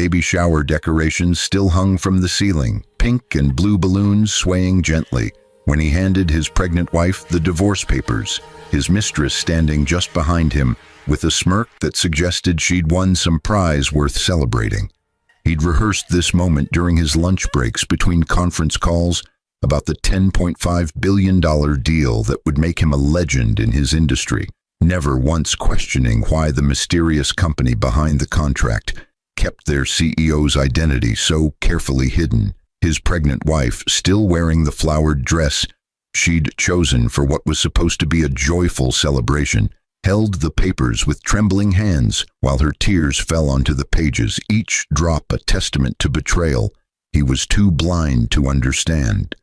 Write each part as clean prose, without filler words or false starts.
Baby shower decorations still hung from the ceiling, pink and blue balloons swaying gently, when he handed his pregnant wife the divorce papers, his mistress standing just behind him, with a smirk that suggested she'd won some prize worth celebrating. He'd rehearsed this moment during his lunch breaks between conference calls about the $10.5 billion deal that would make him a legend in his industry, never once questioning why the mysterious company behind the contract kept their CEO's identity so carefully hidden. His pregnant wife, still wearing the flowered dress she'd chosen for what was supposed to be a joyful celebration, held the papers with trembling hands while her tears fell onto the pages, each drop a testament to betrayal he was too blind to understand.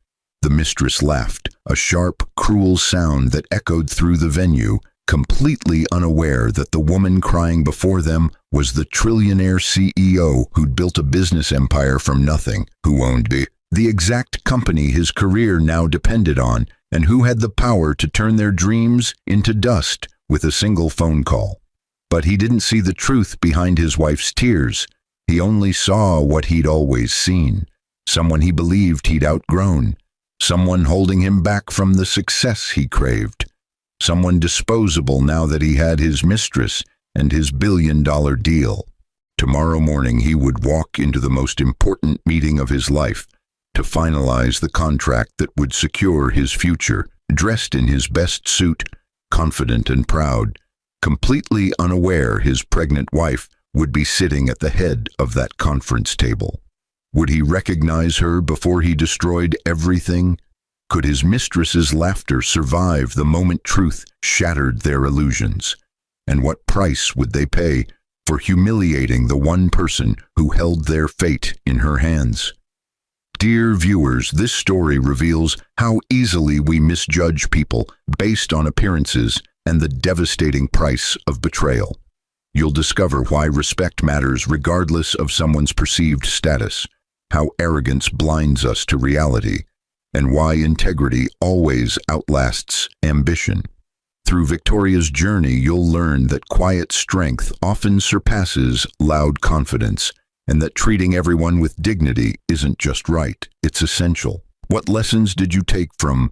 The mistress laughed, a sharp, cruel sound that echoed through the venue, completely unaware that the woman crying before them was the trillionaire CEO who'd built a business empire from nothing, who owned the exact company his career now depended on, and who had the power to turn their dreams into dust with a single phone call. But he didn't see the truth behind his wife's tears. He only saw what he'd always seen, someone he believed he'd outgrown, someone holding him back from the success he craved. Someone disposable now that he had his mistress and his billion-dollar deal. Tomorrow morning he would walk into the most important meeting of his life to finalize the contract that would secure his future, dressed in his best suit, confident and proud, completely unaware his pregnant wife would be sitting at the head of that conference table. Would he recognize her before he destroyed everything? Could his mistress's laughter survive the moment truth shattered their illusions? And what price would they pay for humiliating the one person who held their fate in her hands? Dear viewers, this story reveals how easily we misjudge people based on appearances and the devastating price of betrayal. You'll discover why respect matters regardless of someone's perceived status, how arrogance blinds us to reality, and why integrity always outlasts ambition. Through Victoria's journey, you'll learn that quiet strength often surpasses loud confidence, and that treating everyone with dignity isn't just right, it's essential. What lessons did you take from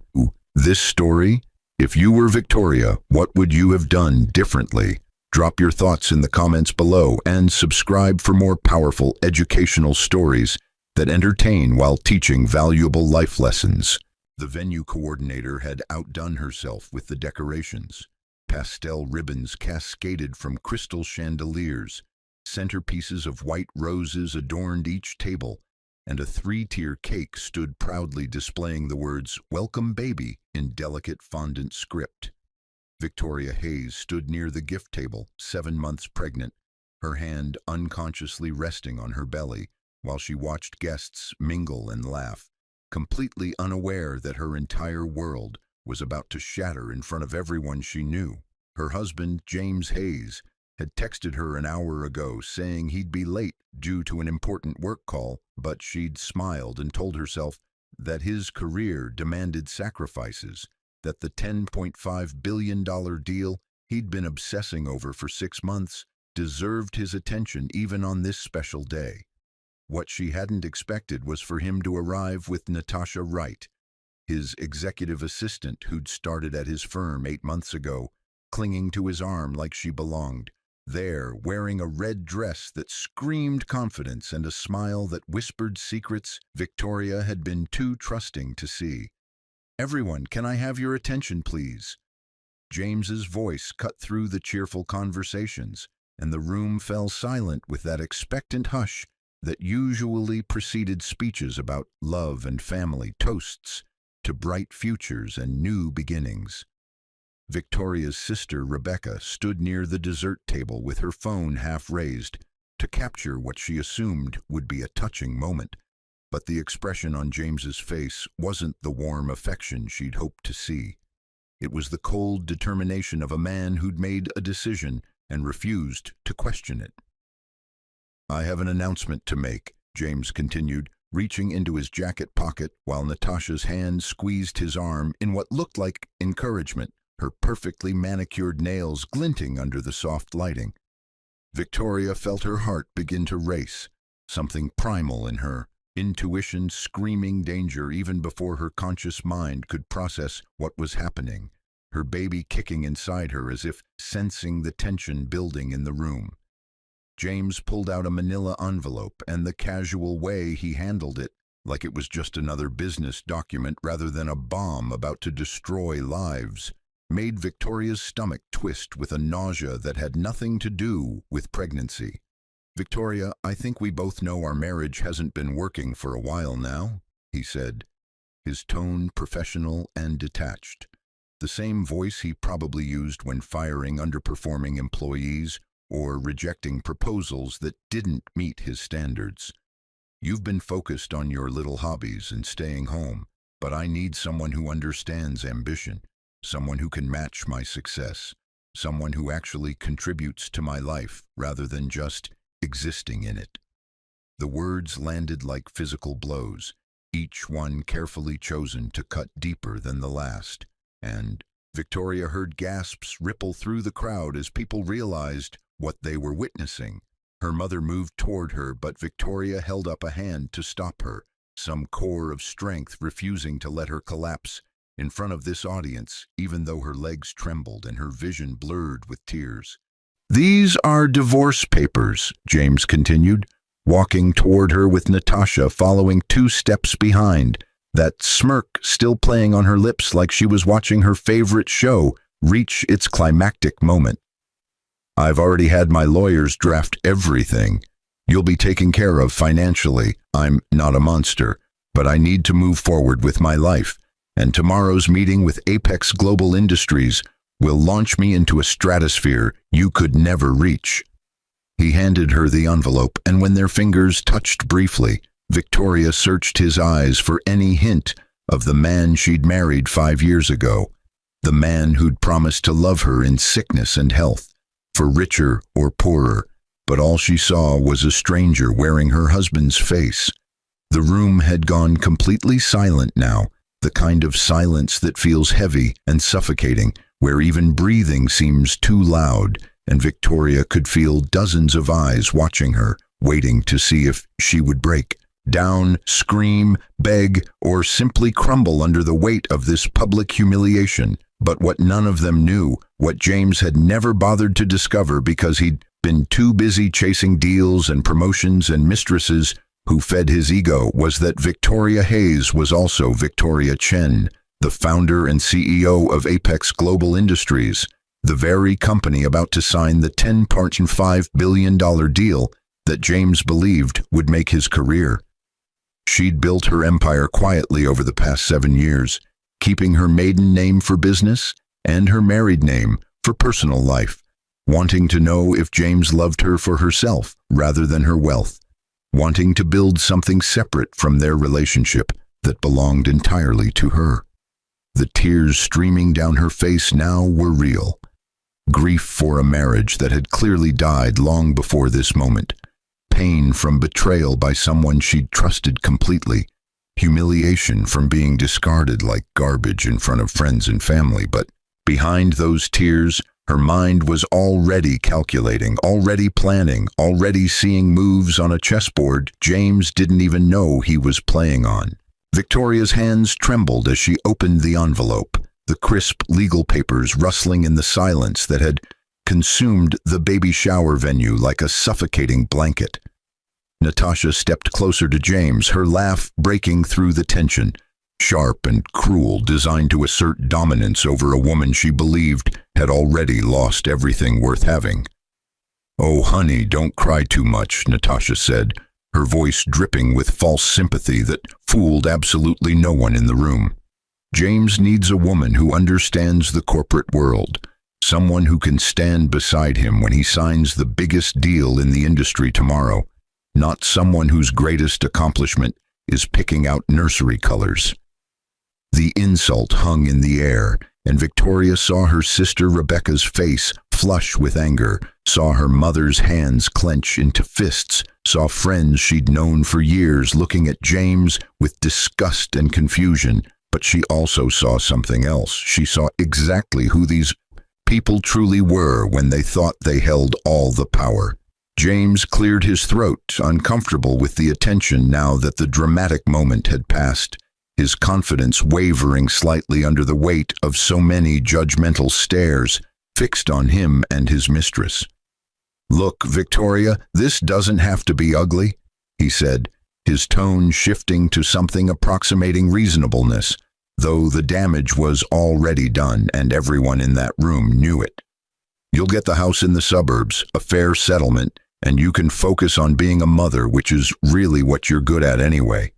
this story? If you were Victoria, what would you have done differently? Drop your thoughts in the comments below and subscribe for more powerful educational stories that entertain while teaching valuable life lessons. The venue coordinator had outdone herself with the decorations. Pastel ribbons cascaded from crystal chandeliers, centerpieces of white roses adorned each table, and a 3-tier cake stood proudly displaying the words, "Welcome Baby," in delicate fondant script. Victoria Hayes stood near the gift table, 7 months pregnant, her hand unconsciously resting on her belly, while she watched guests mingle and laugh, completely unaware that her entire world was about to shatter in front of everyone she knew. Her husband, James Hayes, had texted her an hour ago saying he'd be late due to an important work call, but she'd smiled and told herself that his career demanded sacrifices, that the $10.5 billion deal he'd been obsessing over for 6 months deserved his attention even on this special day. What she hadn't expected was for him to arrive with Natasha Wright, his executive assistant who'd started at his firm 8 months ago, clinging to his arm like she belonged, there wearing a red dress that screamed confidence and a smile that whispered secrets Victoria had been too trusting to see. "Everyone, can I have your attention, please?" James's voice cut through the cheerful conversations, and the room fell silent with that expectant hush that usually preceded speeches about love and family, toasts to bright futures and new beginnings. Victoria's sister, Rebecca, stood near the dessert table with her phone half raised to capture what she assumed would be a touching moment. But the expression on James's face wasn't the warm affection she'd hoped to see. It was the cold determination of a man who'd made a decision and refused to question it. "I have an announcement to make," James continued, reaching into his jacket pocket while Natasha's hand squeezed his arm in what looked like encouragement, her perfectly manicured nails glinting under the soft lighting. Victoria felt her heart begin to race. something primal in her, intuition screaming danger even before her conscious mind could process what was happening, her baby kicking inside her as if sensing the tension building in the room. James pulled out a manila envelope, and the casual way he handled it, like it was just another business document rather than a bomb about to destroy lives, made Victoria's stomach twist with a nausea that had nothing to do with pregnancy. "Victoria, I think we both know our marriage hasn't been working for a while now," he said, his tone professional and detached. The same voice he probably used when firing underperforming employees or rejecting proposals that didn't meet his standards. "You've been focused on your little hobbies and staying home, but I need someone who understands ambition, someone who can match my success, someone who actually contributes to my life rather than just existing in it." The words landed like physical blows, each one carefully chosen to cut deeper than the last, and Victoria heard gasps ripple through the crowd as people realized what they were witnessing. Her mother moved toward her, but Victoria held up a hand to stop her, some core of strength refusing to let her collapse in front of this audience, even though her legs trembled and her vision blurred with tears. "These are divorce papers," James continued, walking toward her with Natasha following 2 steps behind, that smirk still playing on her lips like she was watching her favorite show reach its climactic moment. "I've already had my lawyers draft everything. You'll be taken care of financially. I'm not a monster, but I need to move forward with my life, and tomorrow's meeting with Apex Global Industries will launch me into a stratosphere you could never reach." He handed her the envelope, and when their fingers touched briefly, Victoria searched his eyes for any hint of the man she'd married 5 years ago, the man who'd promised to love her in sickness and health, for richer or poorer, but all she saw was a stranger wearing her husband's face. The room had gone completely silent now, the kind of silence that feels heavy and suffocating, where even breathing seems too loud, and Victoria could feel dozens of eyes watching her, waiting to see if she would break down, scream, beg, or simply crumble under the weight of this public humiliation. But what none of them knew, what James had never bothered to discover because he'd been too busy chasing deals and promotions and mistresses who fed his ego, was that Victoria Hayes was also Victoria Chen, the founder and CEO of Apex Global Industries, the very company about to sign the $10.5 billion deal that James believed would make his career. She'd built her empire quietly over the past 7 years, keeping her maiden name for business and her married name for personal life, wanting to know if James loved her for herself rather than her wealth, wanting to build something separate from their relationship that belonged entirely to her. The tears streaming down her face now were real. Grief for a marriage that had clearly died long before this moment. Pain from betrayal by someone she'd trusted completely. Humiliation from being discarded like garbage in front of friends and family. But behind those tears, her mind was already calculating, already planning, already seeing moves on a chessboard James didn't even know he was playing on. Victoria's hands trembled as she opened the envelope, the crisp legal papers rustling in the silence that had consumed the baby shower venue like a suffocating blanket. Natasha stepped closer to James, her laugh breaking through the tension, sharp and cruel, designed to assert dominance over a woman she believed had already lost everything worth having. "Oh, honey, don't cry too much," Natasha said, her voice dripping with false sympathy that fooled absolutely no one in the room. "James needs a woman who understands the corporate world, someone who can stand beside him when he signs the biggest deal in the industry tomorrow, not someone whose greatest accomplishment is picking out nursery colors." The insult hung in the air, and Victoria saw her sister Rebecca's face flush with anger, saw her mother's hands clench into fists, saw friends she'd known for years looking at James with disgust and confusion. But she also saw something else. She saw exactly who these people truly were when they thought they held all the power. James cleared his throat, uncomfortable with the attention now that the dramatic moment had passed, his confidence wavering slightly under the weight of so many judgmental stares fixed on him and his mistress. "Look, Victoria, this doesn't have to be ugly," he said, his tone shifting to something approximating reasonableness, though the damage was already done and everyone in that room knew it. "You'll get the house in the suburbs, a fair settlement, and you can focus on being a mother, which is really what you're good at anyway."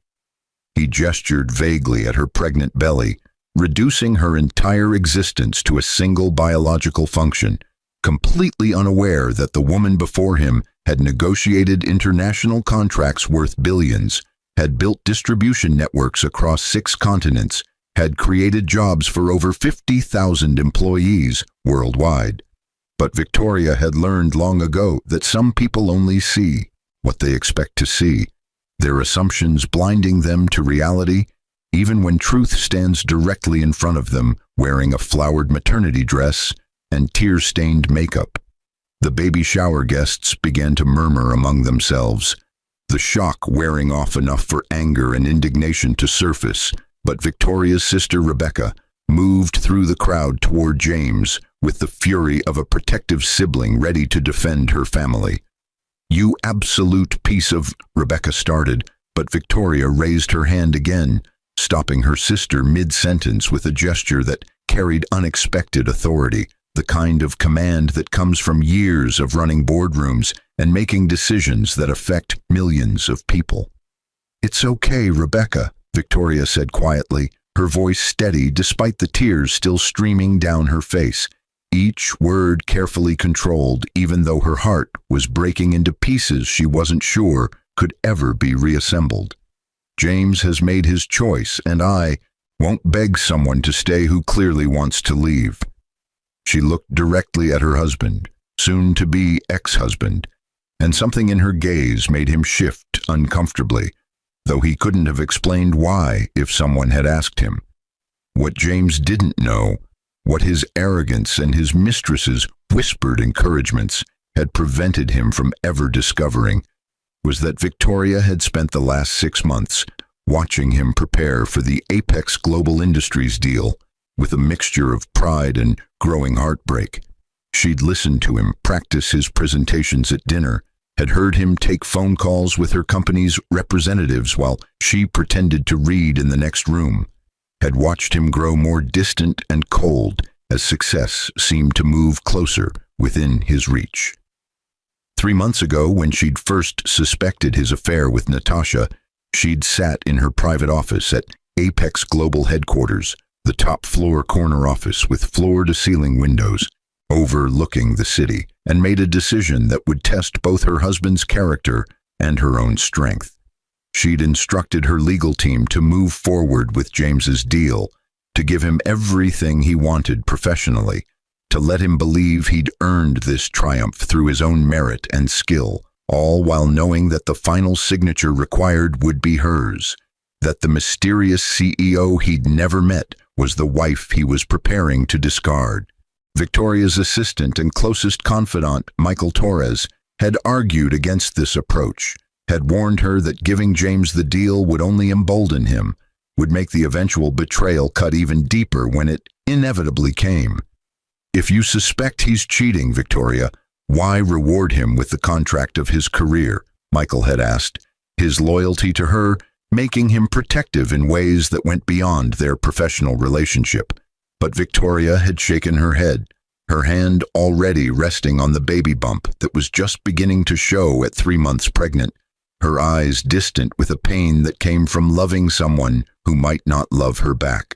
He gestured vaguely at her pregnant belly, reducing her entire existence to a single biological function, completely unaware that the woman before him had negotiated international contracts worth billions, had built distribution networks across 6 continents, had created jobs for over 50,000 employees worldwide. But Victoria had learned long ago that some people only see what they expect to see, their assumptions blinding them to reality, even when truth stands directly in front of them, wearing a flowered maternity dress and tear-stained makeup. The baby shower guests began to murmur among themselves, the shock wearing off enough for anger and indignation to surface, but Victoria's sister Rebecca moved through the crowd toward James with the fury of a protective sibling ready to defend her family. "You absolute piece of—" Rebecca started, but Victoria raised her hand again, stopping her sister mid-sentence with a gesture that carried unexpected authority, the kind of command that comes from years of running boardrooms and making decisions that affect millions of people. "It's okay, Rebecca," Victoria said quietly, her voice steady despite the tears still streaming down her face, each word carefully controlled, even though her heart was breaking into pieces she wasn't sure could ever be reassembled. "James has made his choice, and I won't beg someone to stay who clearly wants to leave." She looked directly at her husband, soon-to-be ex-husband, and something in her gaze made him shift uncomfortably, though he couldn't have explained why if someone had asked him. What James didn't know, what his arrogance and his mistress's whispered encouragements had prevented him from ever discovering, was that Victoria had spent the last 6 months watching him prepare for the Apex Global Industries deal with a mixture of pride and growing heartbreak. She'd listened to him practice his presentations at dinner, had heard him take phone calls with her company's representatives while she pretended to read in the next room, had watched him grow more distant and cold as success seemed to move closer within his reach. 3 months ago, when she'd first suspected his affair with Natasha, she'd sat in her private office at Apex Global headquarters, the top-floor corner office with floor-to-ceiling windows overlooking the city, and made a decision that would test both her husband's character and her own strength. She'd instructed her legal team to move forward with James's deal, to give him everything he wanted professionally, to let him believe he'd earned this triumph through his own merit and skill, all while knowing that the final signature required would be hers, that the mysterious CEO he'd never met was the wife he was preparing to discard. Victoria's assistant and closest confidant, Michael Torres, had argued against this approach, had warned her that giving James the deal would only embolden him, would make the eventual betrayal cut even deeper when it inevitably came. "If you suspect he's cheating, Victoria, why reward him with the contract of his career?" Michael had asked, his loyalty to her making him protective in ways that went beyond their professional relationship. But Victoria had shaken her head, her hand already resting on the baby bump that was just beginning to show at 3 months pregnant, her eyes distant with a pain that came from loving someone who might not love her back.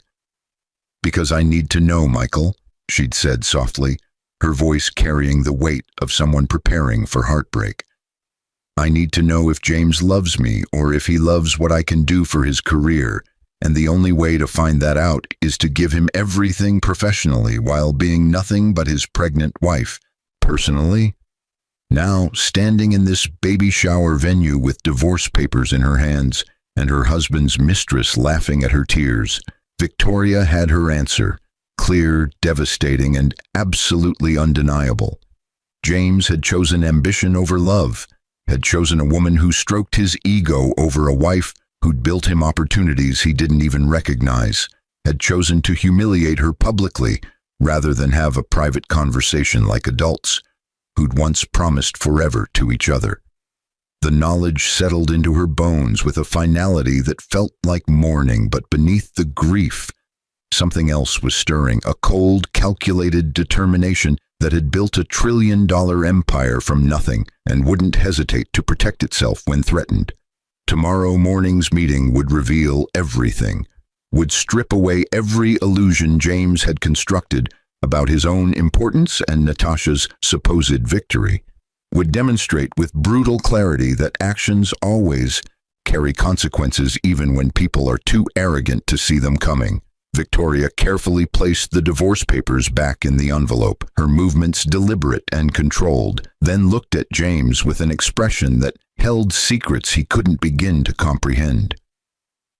"Because I need to know, Michael," she'd said softly, her voice carrying the weight of someone preparing for heartbreak. "I need to know if James loves me or if he loves what I can do for his career, and the only way to find that out is to give him everything professionally while being nothing but his pregnant wife, personally." Now, standing in this baby shower venue with divorce papers in her hands and her husband's mistress laughing at her tears, Victoria had her answer, clear, devastating, and absolutely undeniable. James had chosen ambition over love, had chosen a woman who stroked his ego over a wife who'd built him opportunities he didn't even recognize, had chosen to humiliate her publicly rather than have a private conversation like adults who'd once promised forever to each other. The knowledge settled into her bones with a finality that felt like mourning, but beneath the grief, something else was stirring, a cold, calculated determination that had built a trillion-dollar empire from nothing and wouldn't hesitate to protect itself when threatened. Tomorrow morning's meeting would reveal everything, would strip away every illusion James had constructed about his own importance and Natasha's supposed victory, would demonstrate with brutal clarity that actions always carry consequences even when people are too arrogant to see them coming. Victoria carefully placed the divorce papers back in the envelope, her movements deliberate and controlled, then looked at James with an expression that held secrets he couldn't begin to comprehend.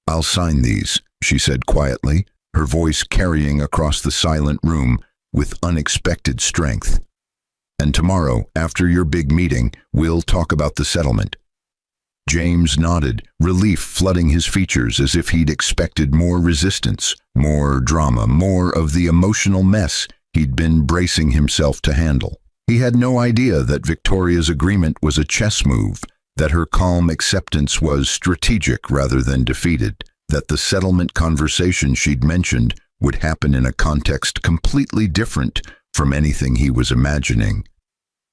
"I'll sign these," she said quietly, her voice carrying across the silent room with unexpected strength. "And tomorrow, after your big meeting, we'll talk about the settlement." James nodded, relief flooding his features as if he'd expected more resistance, more drama, more of the emotional mess he'd been bracing himself to handle. He had no idea that Victoria's agreement was a chess move, that her calm acceptance was strategic rather than defeated, that the settlement conversation she'd mentioned would happen in a context completely different from anything he was imagining.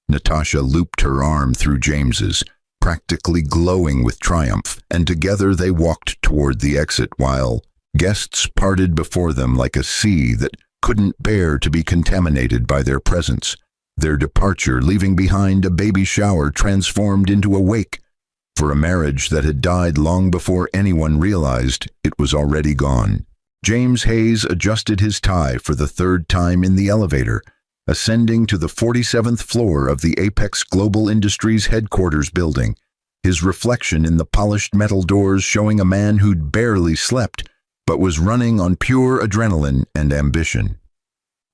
Natasha looped her arm through James's, practically glowing with triumph, and together they walked toward the exit while guests parted before them like a sea that couldn't bear to be contaminated by their presence. Their departure, leaving behind a baby shower transformed into a wake for a marriage that had died long before anyone realized it was already gone. James Hayes adjusted his tie for the third time in the elevator, ascending to the 47th floor of the Apex Global Industries headquarters building, his reflection in the polished metal doors showing a man who'd barely slept, but was running on pure adrenaline and ambition.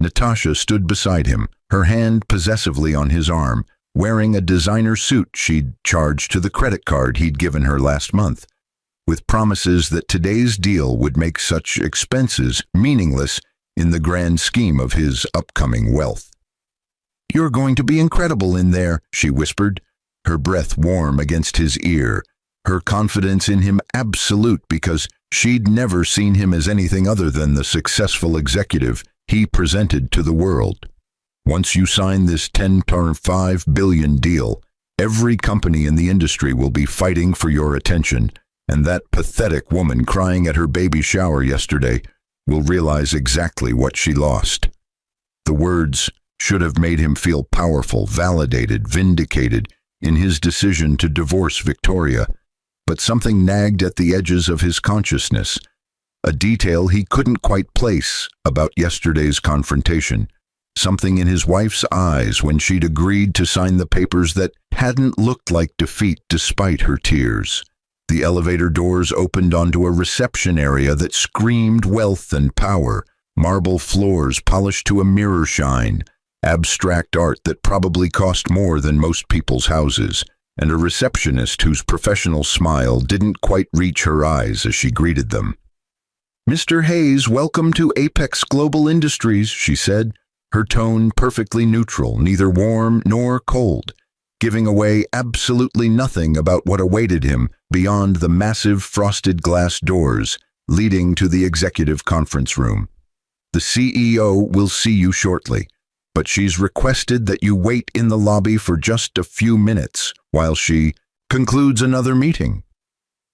Natasha stood beside him, her hand possessively on his arm, wearing a designer suit she'd charged to the credit card he'd given her last month, with promises that today's deal would make such expenses meaningless in the grand scheme of his upcoming wealth. "You're going to be incredible in there," she whispered, her breath warm against his ear, her confidence in him absolute because she'd never seen him as anything other than the successful executive he presented to the world. "Once you sign this $10.5 billion deal, every company in the industry will be fighting for your attention, and that pathetic woman crying at her baby shower yesterday will realize exactly what she lost." The words should have made him feel powerful, validated, vindicated in his decision to divorce Victoria, but something nagged at the edges of his consciousness, a detail he couldn't quite place about yesterday's confrontation, something in his wife's eyes when she'd agreed to sign the papers that hadn't looked like defeat despite her tears. The elevator doors opened onto a reception area that screamed wealth and power, marble floors polished to a mirror shine, abstract art that probably cost more than most people's houses, and a receptionist whose professional smile didn't quite reach her eyes as she greeted them. "Mr. Hayes, welcome to Apex Global Industries," she said, her tone perfectly neutral, neither warm nor cold, giving away absolutely nothing about what awaited him beyond the massive frosted glass doors leading to the executive conference room. "The CEO will see you shortly, but she's requested that you wait in the lobby for just a few minutes while she concludes another meeting."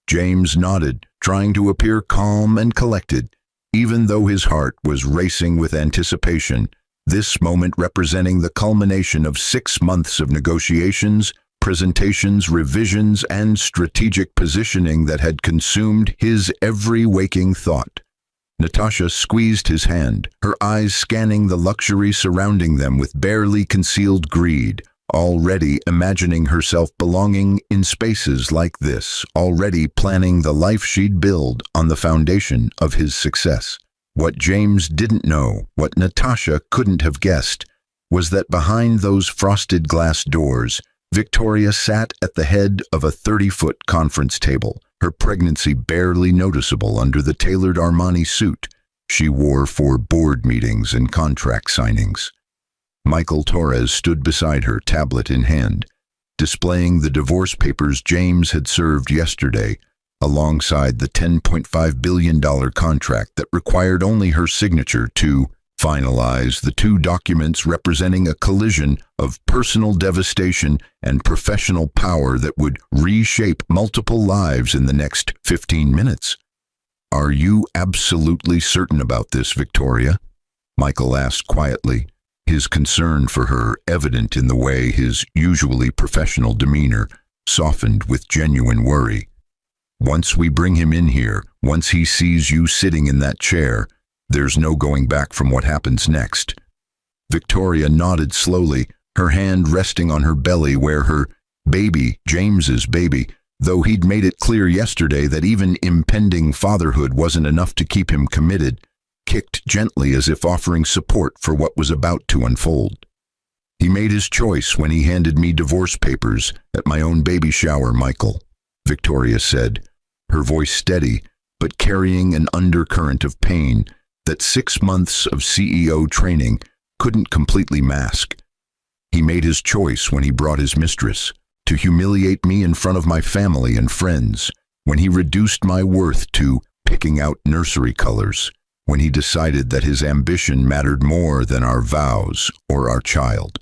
James nodded, trying to appear calm and collected, even though his heart was racing with anticipation, this moment representing the culmination of 6 months of negotiations, presentations, revisions, and strategic positioning that had consumed his every waking thought. Natasha squeezed his hand, her eyes scanning the luxury surrounding them with barely concealed greed, already imagining herself belonging in spaces like this, already planning the life she'd build on the foundation of his success. What James didn't know, what Natasha couldn't have guessed, was that behind those frosted glass doors, Victoria sat at the head of a 30-foot conference table, her pregnancy barely noticeable under the tailored Armani suit she wore for board meetings and contract signings. Michael Torres stood beside her, tablet in hand, displaying the divorce papers James had served yesterday, alongside the $10.5 billion contract that required only her signature to finalize the two documents representing a collision of personal devastation and professional power that would reshape multiple lives in the next 15 minutes. "Are you absolutely certain about this, Victoria?" Michael asked quietly, his concern for her evident in the way his usually professional demeanor softened with genuine worry. "Once we bring him in here, once he sees you sitting in that chair, there's no going back from what happens next." Victoria nodded slowly, her hand resting on her belly where her baby, James's baby, though he'd made it clear yesterday that even impending fatherhood wasn't enough to keep him committed, kicked gently as if offering support for what was about to unfold. "He made his choice when he handed me divorce papers at my own baby shower, Michael," Victoria said, her voice steady but carrying an undercurrent of pain that 6 months of CEO training couldn't completely mask. "He made his choice when he brought his mistress, to humiliate me in front of my family and friends, when he reduced my worth to picking out nursery colors, when he decided that his ambition mattered more than our vows or our child."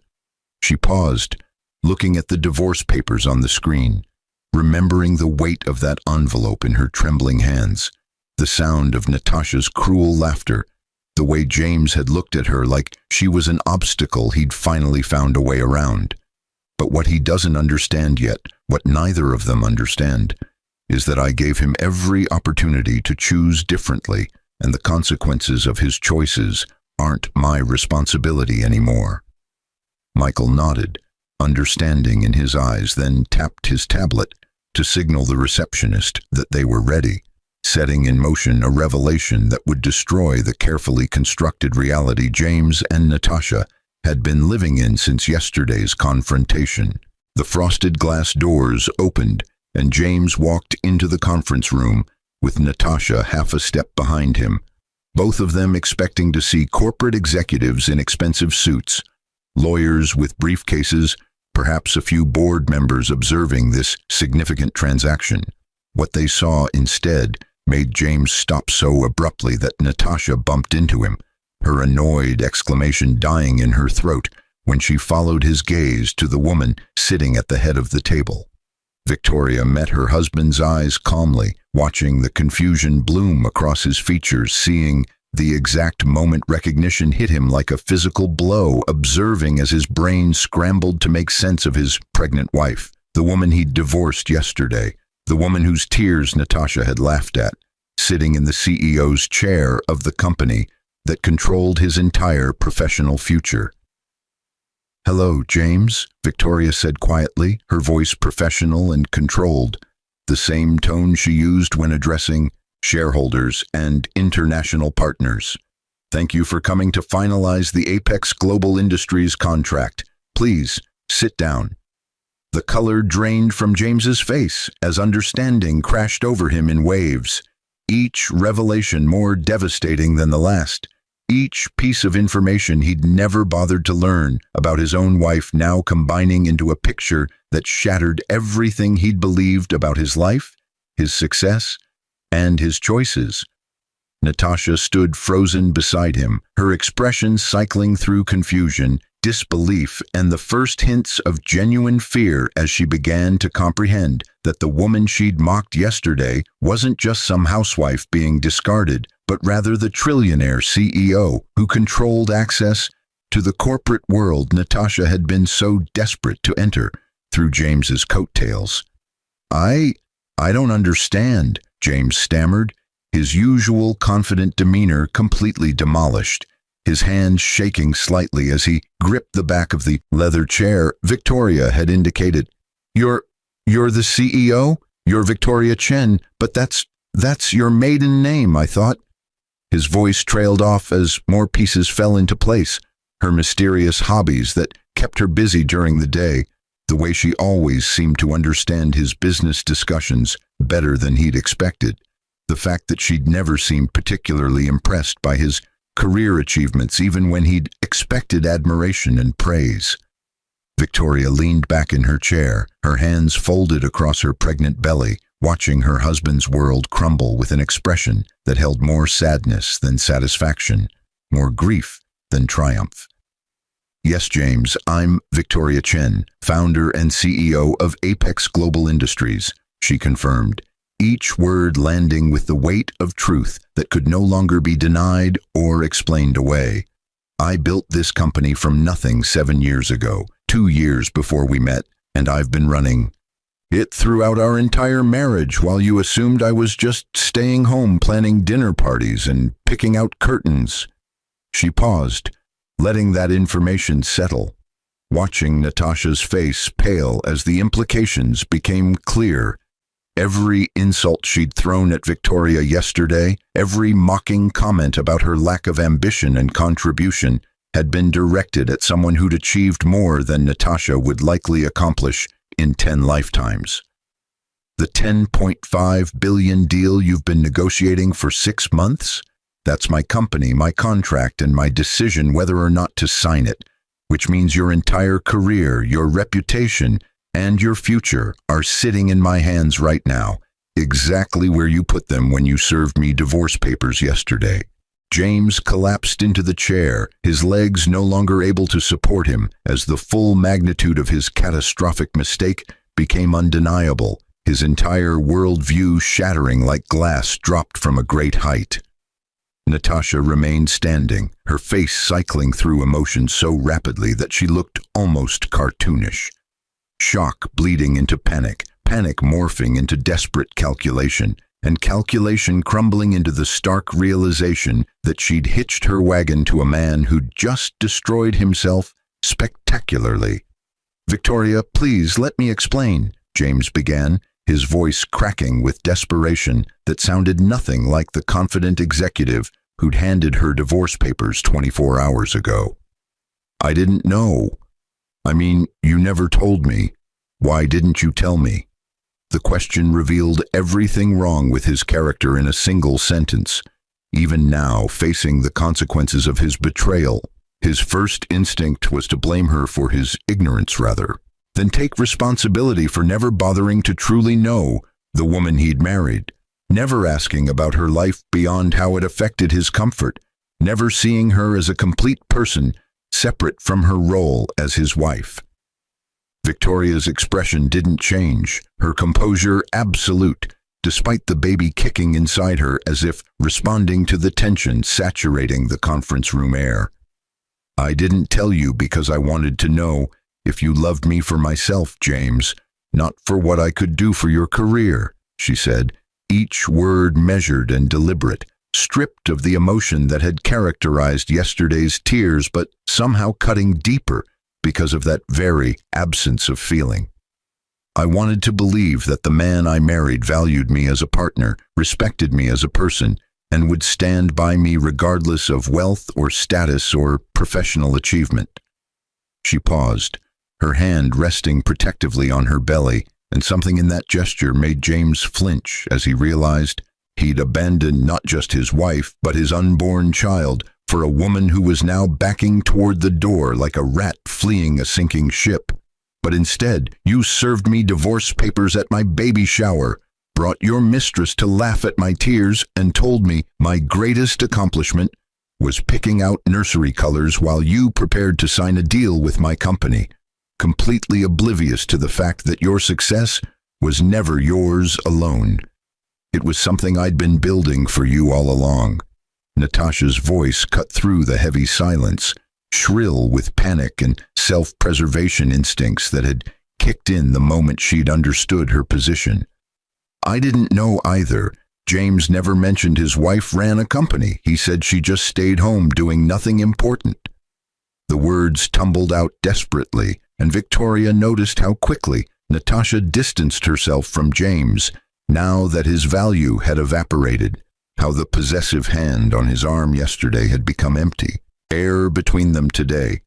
She paused, looking at the divorce papers on the screen, remembering the weight of that envelope in her trembling hands, the sound of Natasha's cruel laughter, the way James had looked at her like she was an obstacle he'd finally found a way around. But what he doesn't understand yet, what neither of them understand, is that I gave him every opportunity to choose differently, and the consequences of his choices aren't my responsibility anymore. Michael nodded, understanding in his eyes, then tapped his tablet to signal the receptionist that they were ready, setting in motion a revelation that would destroy the carefully constructed reality James and Natasha had been living in since yesterday's confrontation. The frosted glass doors opened, and James walked into the conference room with Natasha half a step behind him, both of them expecting to see corporate executives in expensive suits, lawyers with briefcases, perhaps a few board members observing this significant transaction. What they saw instead made James stop so abruptly that Natasha bumped into him, her annoyed exclamation dying in her throat when she followed his gaze to the woman sitting at the head of the table. Victoria met her husband's eyes calmly, watching the confusion bloom across his features, seeing the exact moment recognition hit him like a physical blow, observing as his brain scrambled to make sense of his pregnant wife, the woman he'd divorced yesterday, the woman whose tears Natasha had laughed at, sitting in the CEO's chair of the company that controlled his entire professional future. "Hello, James," Victoria said quietly, her voice professional and controlled, the same tone she used when addressing shareholders and international partners. "Thank you for coming to finalize the Apex Global Industries contract. Please, sit down." The color drained from James's face as understanding crashed over him in waves, each revelation more devastating than the last, each piece of information he'd never bothered to learn about his own wife now combining into a picture that shattered everything he'd believed about his life, his success, and his choices. Natasha stood frozen beside him, her expression cycling through confusion, disbelief, and the first hints of genuine fear as she began to comprehend that the woman she'd mocked yesterday wasn't just some housewife being discarded, but rather the trillionaire CEO who controlled access to the corporate world Natasha had been so desperate to enter through James's coattails. I don't understand," James stammered, his usual confident demeanor completely demolished, his hand shaking slightly as he gripped the back of the leather chair Victoria had indicated. You're the CEO? You're Victoria Chen, but that's your maiden name, I thought." His voice trailed off as more pieces fell into place. her mysterious hobbies that kept her busy during the day, the way she always seemed to understand his business discussions better than he'd expected, the fact that she'd never seemed particularly impressed by his career achievements even when he'd expected admiration and praise. Victoria leaned back in her chair, her hands folded across her pregnant belly, watching her husband's world crumble with an expression that held more sadness than satisfaction, more grief than triumph. "Yes, James, I'm Victoria Chen, founder and CEO of Apex Global Industries," she confirmed, each word landing with the weight of truth that could no longer be denied or explained away. "I built this company from nothing 7 years ago, 2 years before we met, and I've been running it throughout our entire marriage while you assumed I was just staying home planning dinner parties and picking out curtains." She paused, letting that information settle, watching Natasha's face pale as the implications became clear. Every insult she'd thrown at Victoria yesterday, every mocking comment about her lack of ambition and contribution, had been directed at someone who'd achieved more than Natasha would likely accomplish in 10 lifetimes. "The $10.5 billion deal you've been negotiating for 6 months? That's my company, my contract, and my decision whether or not to sign it, which means your entire career, your reputation, and your future are sitting in my hands right now, exactly where you put them when you served me divorce papers yesterday." James collapsed into the chair, his legs no longer able to support him as the full magnitude of his catastrophic mistake became undeniable, his entire worldview shattering like glass dropped from a great height. Natasha remained standing, her face cycling through emotions so rapidly that she looked almost cartoonish. Shock bleeding into panic, panic morphing into desperate calculation, and calculation crumbling into the stark realization that she'd hitched her wagon to a man who'd just destroyed himself spectacularly. "Victoria, please let me explain," James began, his voice cracking with desperation that sounded nothing like the confident executive who'd handed her divorce papers 24 hours ago. "I didn't know. I mean, you never told me. Why didn't you tell me?" The question revealed everything wrong with his character in a single sentence. Even now, facing the consequences of his betrayal, his first instinct was to blame her for his ignorance rather than take responsibility for never bothering to truly know the woman he'd married, never asking about her life beyond how it affected his comfort, never seeing her as a complete person separate from her role as his wife. Victoria's expression didn't change, her composure absolute, despite the baby kicking inside her as if responding to the tension saturating the conference room air. "I didn't tell you because I wanted to know if you loved me for myself, James, not for what I could do for your career," she said, each word measured and deliberate, stripped of the emotion that had characterized yesterday's tears but somehow cutting deeper because of that very absence of feeling. "I wanted to believe that the man I married valued me as a partner, respected me as a person, and would stand by me regardless of wealth or status or professional achievement." She paused, her hand resting protectively on her belly, and something in that gesture made James flinch as he realized he'd abandoned not just his wife but his unborn child for a woman who was now backing toward the door like a rat fleeing a sinking ship. "But instead, you served me divorce papers at my baby shower, brought your mistress to laugh at my tears, and told me my greatest accomplishment was picking out nursery colors while you prepared to sign a deal with my company, completely oblivious to the fact that your success was never yours alone. It was something I'd been building for you all along." Natasha's voice cut through the heavy silence, shrill with panic and self-preservation instincts that had kicked in the moment she'd understood her position. "I didn't know either. James never mentioned his wife ran a company. He said she just stayed home doing nothing important." The words tumbled out desperately, and Victoria noticed how quickly Natasha distanced herself from James now that his value had evaporated, how the possessive hand on his arm yesterday had become empty. air between them today.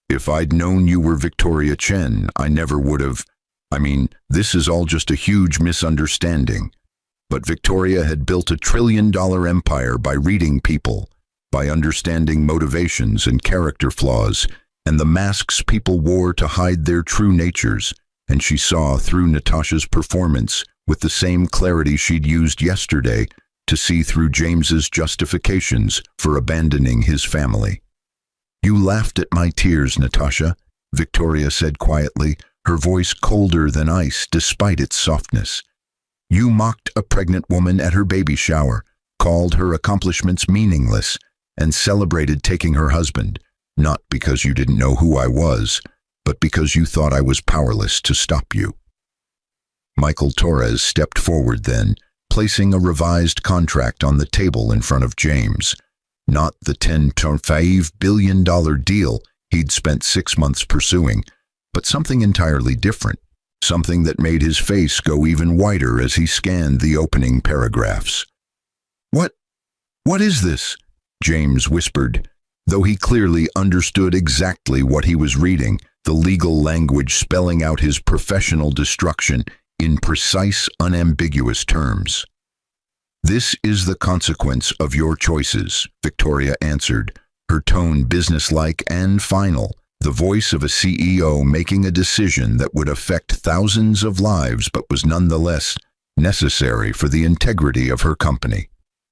If I'd known you were Victoria Chen, I never would have. This is all just a huge misunderstanding. But Victoria had built a trillion-dollar empire by reading people, by understanding motivations and character flaws, and the masks people wore to hide their true natures, and she saw through Natasha's performance with the same clarity she'd used yesterday to see through James's justifications for abandoning his family. "You laughed at my tears, Natasha," Victoria said quietly, her voice colder than ice despite its softness. "You mocked a pregnant woman at her baby shower, called her accomplishments meaningless, and celebrated taking her husband, not because you didn't know who I was, but because you thought I was powerless to stop you." Michael Torres stepped forward then, placing a revised contract on the table in front of James. Not the $10.5 billion deal he'd spent 6 months pursuing, but something entirely different, something that made his face go even whiter as he scanned the opening paragraphs. What is this?" James whispered, though he clearly understood exactly what he was reading, the legal language spelling out his professional destruction in precise, unambiguous terms. "This is the consequence of your choices," Victoria answered, her tone businesslike and final, the voice of a CEO making a decision that would affect thousands of lives but was nonetheless necessary for the integrity of her company.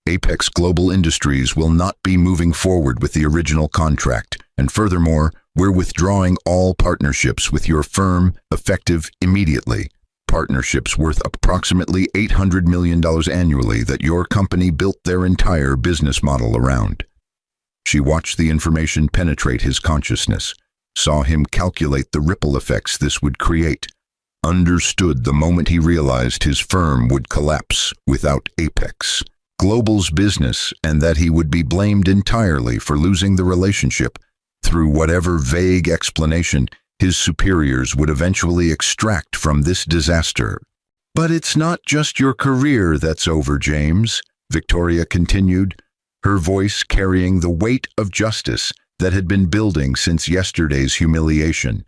Apex Global Industries will not be moving forward with the original contract, and furthermore, we're withdrawing all partnerships with your firm effective immediately. Partnerships worth approximately $800 million annually that your company built their entire business model around. She watched the information penetrate his consciousness, saw him calculate the ripple effects this would create, understood the moment he realized his firm would collapse without Apex Global's business, and that he would be blamed entirely for losing the relationship through whatever vague explanation his superiors would eventually extract from this disaster. "But it's not just your career that's over, James," Victoria continued, her voice carrying the weight of justice that had been building since yesterday's humiliation.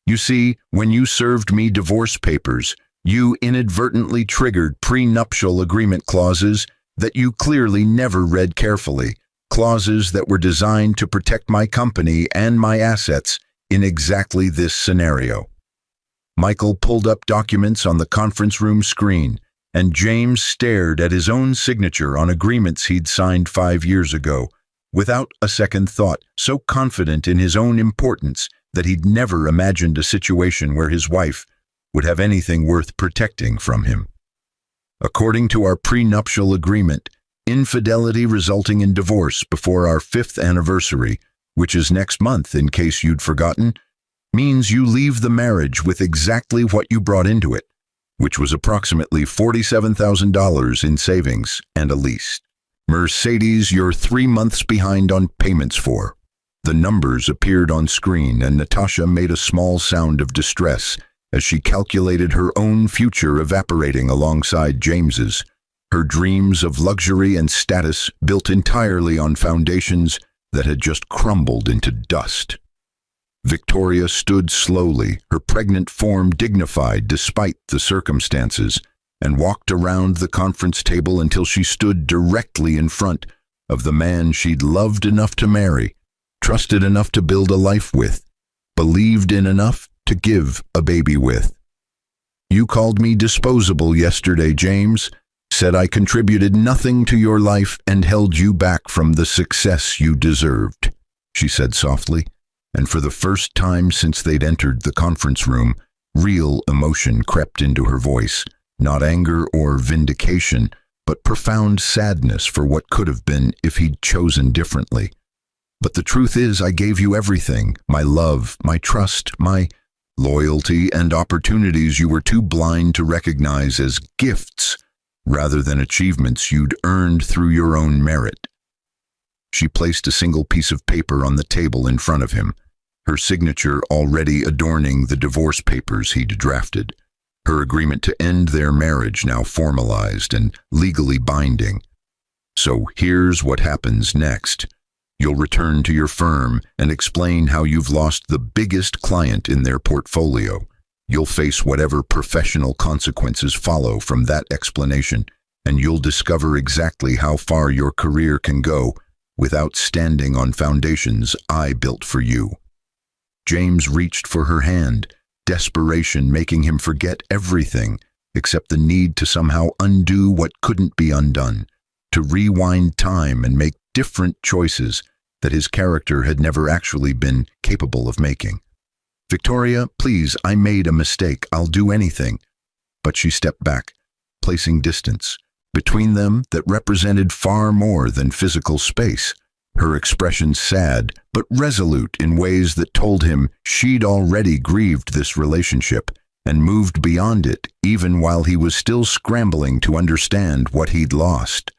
"You see, when you served me divorce papers, you inadvertently triggered prenuptial agreement clauses that you clearly never read carefully, clauses that were designed to protect my company and my assets in exactly this scenario." Michael pulled up documents on the conference room screen, and James stared at his own signature on agreements he'd signed 5 years ago, without a second thought, so confident in his own importance that he'd never imagined a situation where his wife would have anything worth protecting from him. "According to our prenuptial agreement, infidelity resulting in divorce before our 5th anniversary, which is next month in case you'd forgotten, means you leave the marriage with exactly what you brought into it, which was approximately $47,000 in savings and a lease. Mercedes, you're 3 months behind on payments for." The numbers appeared on screen, and Natasha made a small sound of distress as she calculated her own future evaporating alongside James's, her dreams of luxury and status built entirely on foundations that had just crumbled into dust. Victoria stood slowly, her pregnant form dignified despite the circumstances, and walked around the conference table until she stood directly in front of the man she'd loved enough to marry, trusted enough to build a life with, believed in enough to give a baby with. "You called me disposable yesterday, James, said I contributed nothing to your life and held you back from the success you deserved," she said softly, and for the first time since they'd entered the conference room, real emotion crept into her voice, not anger or vindication, but profound sadness for what could have been if he'd chosen differently. "But the truth is, I gave you everything, my love, my trust, my loyalty, and opportunities you were too blind to recognize as gifts rather than achievements you'd earned through your own merit." She placed a single piece of paper on the table in front of him, her signature already adorning the divorce papers he'd drafted, her agreement to end their marriage now formalized and legally binding. "So here's what happens next. You'll return to your firm and explain how you've lost the biggest client in their portfolio. You'll face whatever professional consequences follow from that explanation, and you'll discover exactly how far your career can go without standing on foundations I built for you. James reached for her hand, desperation making him forget everything except the need to somehow undo what couldn't be undone, to rewind time and make different choices that his character had never actually been capable of making. "Victoria, please, I made a mistake. I'll do anything." But she stepped back, placing distance between them that represented far more than physical space, her expression sad but resolute in ways that told him she'd already grieved this relationship and moved beyond it even while he was still scrambling to understand what he'd lost.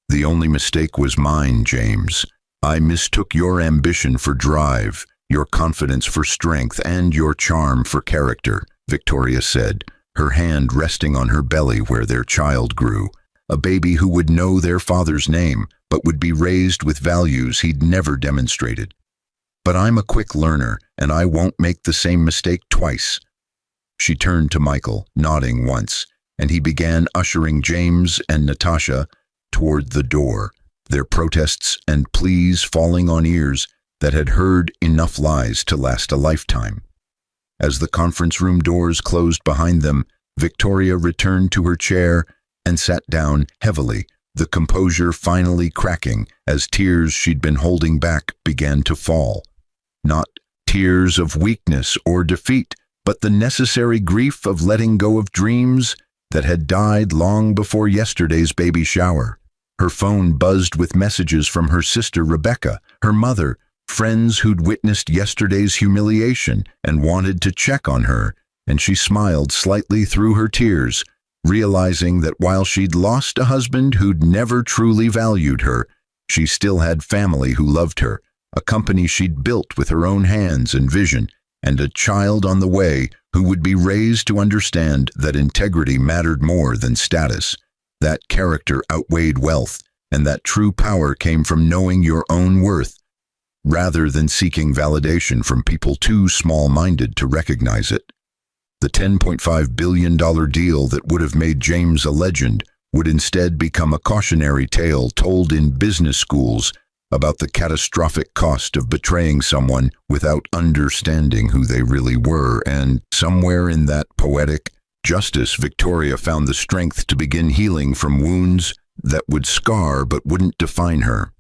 "The only mistake was mine, James. I mistook your ambition for drive, your confidence for strength, and your charm for character," Victoria said, her hand resting on her belly where their child grew, a baby who would know their father's name but would be raised with values he'd never demonstrated. "But I'm a quick learner, and I won't make the same mistake twice." She turned to Michael, nodding once, and he began ushering James and Natasha toward the door, their protests and pleas falling on ears that had heard enough lies to last a lifetime. As the conference room doors closed behind them, Victoria returned to her chair and sat down heavily, the composure finally cracking as tears she'd been holding back began to fall. Not tears of weakness or defeat, but the necessary grief of letting go of dreams that had died long before yesterday's baby shower. Her phone buzzed with messages from her sister Rebecca, her mother, friends who'd witnessed yesterday's humiliation and wanted to check on her, and she smiled slightly through her tears, realizing that while she'd lost a husband who'd never truly valued her, she still had family who loved her, a company she'd built with her own hands and vision, and a child on the way who would be raised to understand that integrity mattered more than status, that character outweighed wealth, and that true power came from knowing your own worth, rather than seeking validation from people too small-minded to recognize it. The $10.5 billion deal that would have made James a legend would instead become a cautionary tale told in business schools about the catastrophic cost of betraying someone without understanding who they really were, and somewhere in that poetic justice, Victoria found the strength to begin healing from wounds that would scar but wouldn't define her.